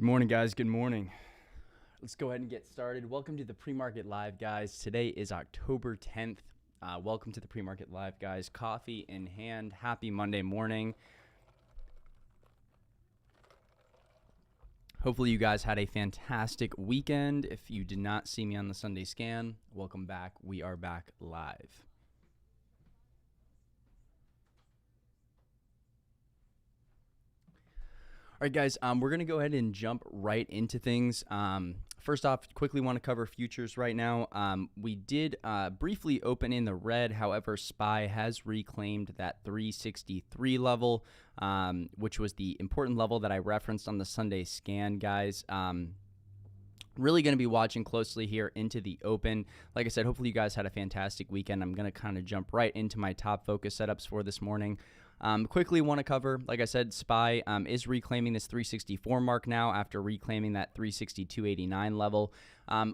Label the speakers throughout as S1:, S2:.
S1: Good morning, guys. Good morning. Let's go ahead and get started. Welcome to the Pre-Market Live, guys. Today is October 10th. Welcome to the Pre-Market Live, guys. Coffee in hand. Happy Monday morning. Hopefully you guys had a fantastic weekend. If you did not see me on the Sunday scan, welcome back. We are back live. All right, guys, we're going to go ahead and jump right into things. First off, quickly want to cover futures right now. We did briefly open in the red. However, SPY has reclaimed that 363 level, which was the important level that I referenced on the Sunday scan, guys. Really going to be watching closely here into the open. Like I said, hopefully you guys had a fantastic weekend. I'm going to kind of jump right into my top focus setups for this morning. Quickly want to cover, like I said, SPY is reclaiming this 364 mark now after reclaiming that 362.89 level.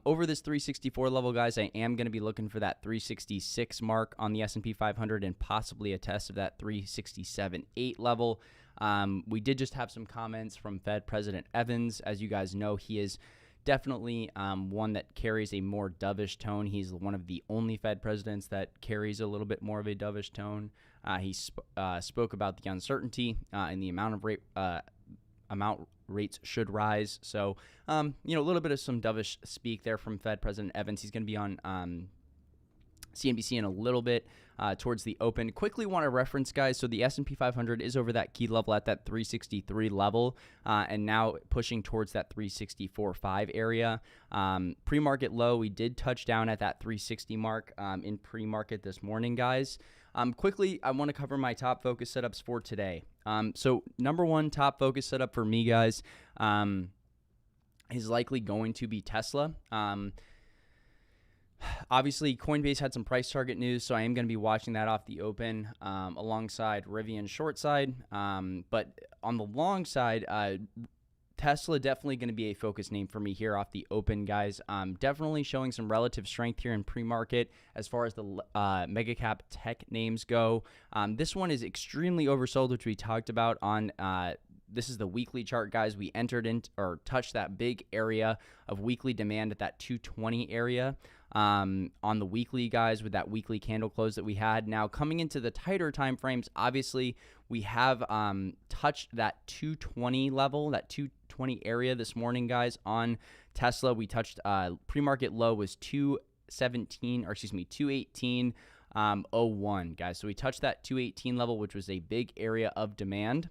S1: Over this 364 level, guys, I am going to be looking for that 366 mark on the S&P 500 and possibly a test of that 367.8 level. We did just have some comments from Fed President Evans. As you guys know, he is definitely one that carries a more dovish tone. He's one of the only Fed presidents that carries a little bit more of a dovish tone. He spoke about the uncertainty and the amount of rates should rise. So, a little bit of some dovish speak there from Fed President Evans. He's going to be on CNBC in a little bit towards the open. Quickly want to reference, guys, so the S&P 500 is over that key level at that 363 level and now pushing towards that 364.5 area. Pre-market low, we did touch down at that 360 mark in pre-market this morning, guys. Quickly, I want to cover my top focus setups for today. So number one top focus setup for me, guys, is likely going to be Tesla. Obviously, Coinbase had some price target news, so I am going to be watching that off the open alongside Rivian short side. But on the long side, Tesla definitely going to be a focus name for me here off the open, guys. Definitely showing some relative strength here in pre-market as far as the mega cap tech names go. This one is extremely oversold, which we talked about on this is the weekly chart, guys. We entered in or touched that big area of weekly demand at that 220 area on the weekly, guys, with that weekly candle close that we had. Now, coming into the tighter time frames, obviously, we have touched that 220 level, that 220 area this morning, guys, on Tesla. We touched pre-market low was 218.01, guys. So we touched that 218 level, which was a big area of demand.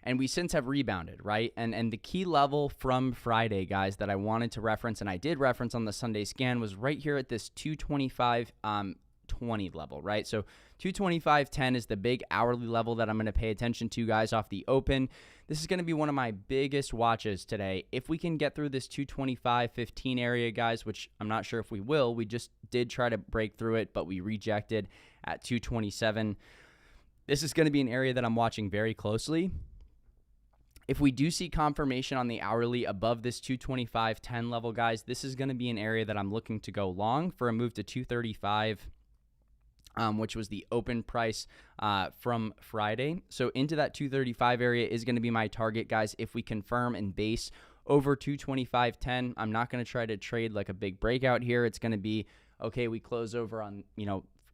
S1: And we since have rebounded, right? And the key level from Friday, guys, that I wanted to reference, and I did reference on the Sunday scan, was right here at this 225.20 level, right? So 225.10 is the big hourly level that I'm going to pay attention to, guys, off the open. This is going to be one of my biggest watches today. If we can get through this 225.15 area, guys, which I'm not sure if we will. We just did try to break through it, but we rejected at 227. This is going to be an area that I'm watching very closely. If we do see confirmation on the hourly above this 225.10 level, guys, this is going to be an area that I'm looking to go long for a move to 235, which was the open price from Friday. So into that 235 area is going to be my target, guys. If we confirm and base over 225.10, I'm not going to try to trade like a big breakout here. It's going to be, okay, we close over on,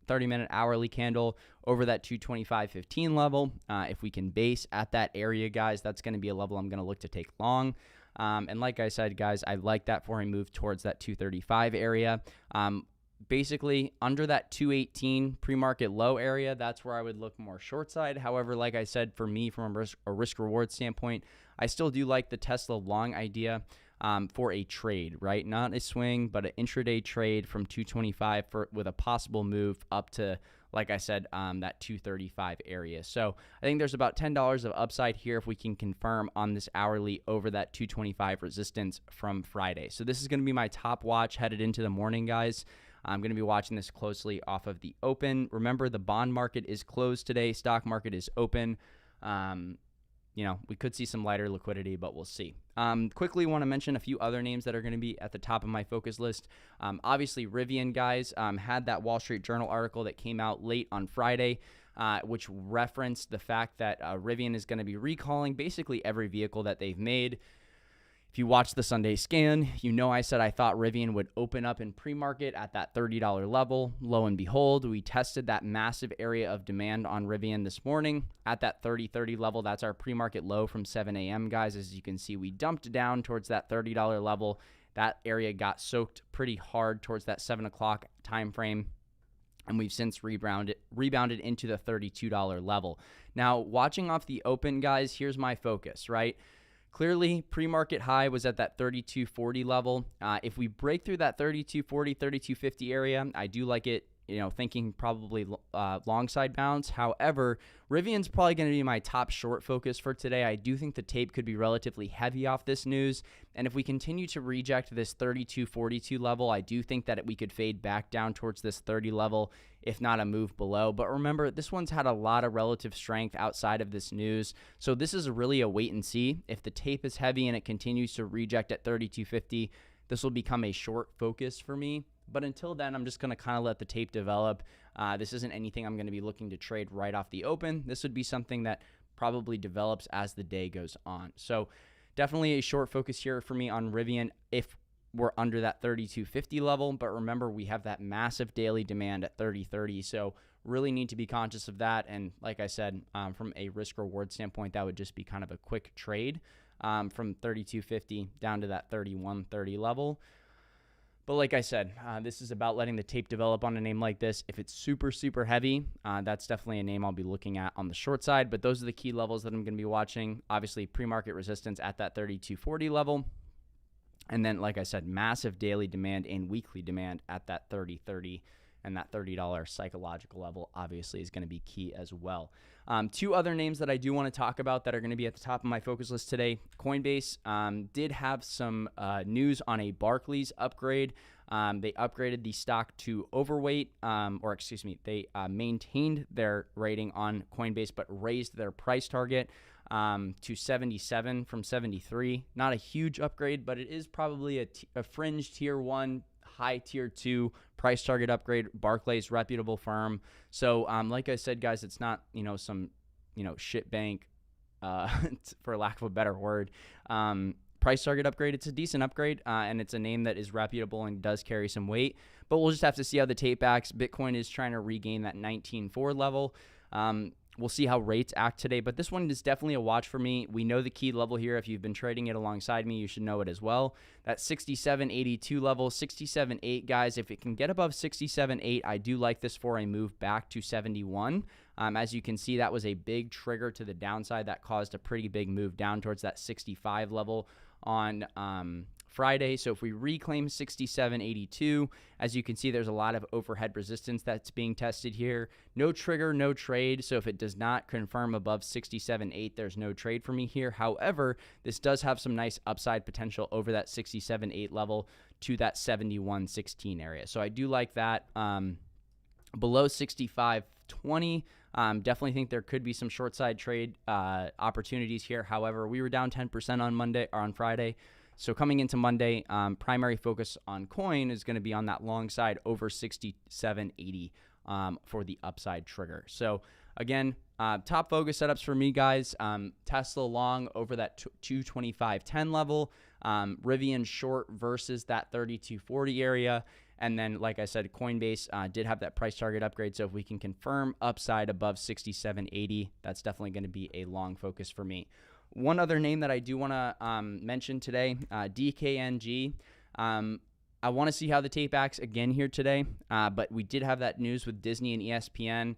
S1: 30-minute hourly candle over that 225.15 level. If we can base at that area, guys, that's going to be a level I'm going to look to take long. And like I said, guys, I like that for a move towards that 235 area. Basically, under that 218 pre-market low area, that's where I would look more short side. However, like I said, for me, from a risk-reward standpoint, I still do like the Tesla long idea for a trade, right? Not a swing, but an intraday trade from 225 with a possible move up to, like I said, that 235 area. So I think there's about $10 of upside here if we can confirm on this hourly over that 225 resistance from Friday. So this is going to be my top watch headed into the morning, guys. I'm going to be watching this closely off of the open. Remember, the bond market is closed today. Stock market is open. We could see some lighter liquidity, but we'll see. Quickly want to mention a few other names that are going to be at the top of my focus list. Obviously, Rivian, guys, had that Wall Street Journal article that came out late on Friday. which referenced the fact that Rivian is going to be recalling basically every vehicle that they've made. If you watch the Sunday scan, you know I said I thought Rivian would open up in pre-market at that $30 level. Lo and behold, we tested that massive area of demand on Rivian this morning at that $30 level. That's our pre-market low from 7 a.m., guys. As you can see, we dumped down towards that $30 level. That area got soaked pretty hard towards that 7 o'clock time frame, and we've since rebounded into the $32 level. Now, watching off the open, guys, here's my focus, right? Clearly, pre-market high was at that 32.40 level. If we break through that 32.40, 32.50 area, I do like it, thinking probably long side bounce. However, Rivian's probably going to be my top short focus for today. I do think the tape could be relatively heavy off this news. And if we continue to reject this 32.42 level, I do think that we could fade back down towards this 30 level, if not a move below. But remember, this one's had a lot of relative strength outside of this news. So this is really a wait and see. If the tape is heavy and it continues to reject at 32.50, this will become a short focus for me. But until then, I'm just going to kind of let the tape develop. This isn't anything I'm going to be looking to trade right off the open. This would be something that probably develops as the day goes on. So definitely a short focus here for me on Rivian if we're under that 32.50 level. But remember, we have that massive daily demand at 30.30. So really need to be conscious of that. And like I said, from a risk reward standpoint, that would just be kind of a quick trade from 32.50 down to that 31.30 level. But like I said, this is about letting the tape develop on a name like this. If it's super, super heavy, that's definitely a name I'll be looking at on the short side. But those are the key levels that I'm going to be watching. Obviously, pre-market resistance at that 32.40 level. And then, like I said, massive daily demand and weekly demand at that 30.30. And that $30 psychological level obviously is going to be key as well. Two other names that I do want to talk about that are going to be at the top of my focus list today. Coinbase did have some news on a Barclays upgrade. They upgraded the stock to overweight, they maintained their rating on Coinbase, but raised their price target to 77 from 73. Not a huge upgrade, but it is probably a fringe tier 1, high tier 2 price target upgrade. Barclays, reputable firm. So like I said, guys, it's not some shit bank for lack of a better word. Price target upgrade, it's a decent upgrade, and it's a name that is reputable and does carry some weight, but we'll just have to see how the tape backs. Bitcoin is trying to regain that 19.4 level. We'll see how rates act today, but this one is definitely a watch for me. We know the key level here. If you've been trading it alongside me, you should know it as well. That 67.82 level, 67.8, guys. If it can get above 67.8, I do like this for a move back to 71. As you can see, that was a big trigger to the downside that caused a pretty big move down towards that 65 level on Friday. So if we reclaim 67.82, as you can see, there's a lot of overhead resistance that's being tested here. No trigger, no trade. So if it does not confirm above 67.8, there's no trade for me here. However, this does have some nice upside potential over that 67.8 level to that 71.16 area. So I do like that. Below 65.20, definitely think there could be some short side trade opportunities here. However, we were down 10% on Friday. So coming into Monday, primary focus on coin is going to be on that long side over 67.80 for the upside trigger. So again, top focus setups for me, guys. Tesla long over that 225.10 level. Rivian short versus that 32.40 area. And then, like I said, Coinbase did have that price target upgrade. So if we can confirm upside above 67.80, that's definitely going to be a long focus for me. One other name that I do want to mention today, DKNG. I want to see how the tape acts again here today, but we did have that news with Disney and ESPN.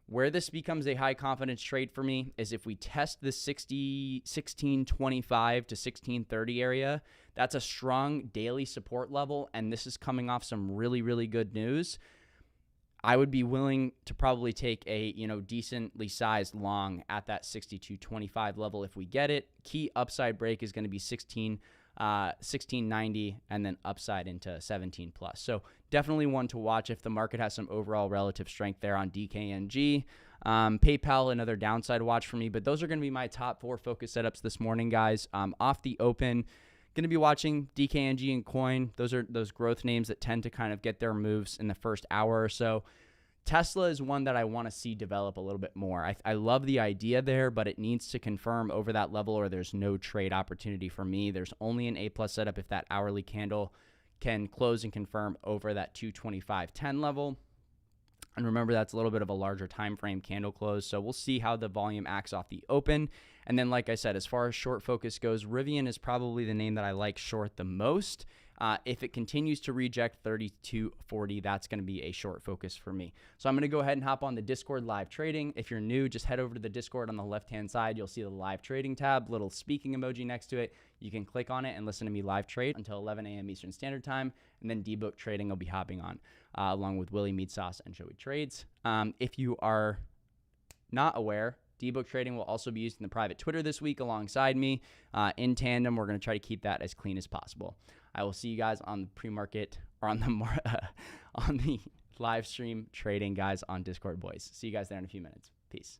S1: Where this becomes a high confidence trade for me is if we test the 16.25 to 16.30 area. That's a strong daily support level, and this is coming off some really, really good news. I would be willing to probably take a decently sized long at that 62.25 level if we get it. Key upside break is going to be 16.90 and then upside into 17 plus. So definitely one to watch if the market has some overall relative strength there on DKNG. PayPal, another downside watch for me, but those are going to be my top 4 focus setups this morning, guys. Off the open, going to be watching DKNG and Coin. Those are those growth names that tend to kind of get their moves in the first hour or so. Tesla is one that I want to see develop a little bit more. I love the idea there, but it needs to confirm over that level or there's no trade opportunity for me. There's only an A+ setup if that hourly candle can close and confirm over that 225.10 level. And remember, that's a little bit of a larger time frame candle close. So we'll see how the volume acts off the open. And then, like I said, as far as short focus goes, Rivian is probably the name that I like short the most. If it continues to reject 3240, that's going to be a short focus for me. So I'm going to go ahead and hop on the Discord live trading. If you're new, just head over to the Discord on the left-hand side. You'll see the live trading tab, little speaking emoji next to it. You can click on it and listen to me live trade until 11 a.m. Eastern Standard Time. And then Debook Trading will be hopping on along with Willie Meat Sauce and Joey Trades. If you are not aware, Debook Trading will also be used in the private Twitter this week alongside me. In tandem, we're going to try to keep that as clean as possible. I will see you guys on the pre-market or on the live stream trading, guys, on Discord, boys. See you guys there in a few minutes. Peace.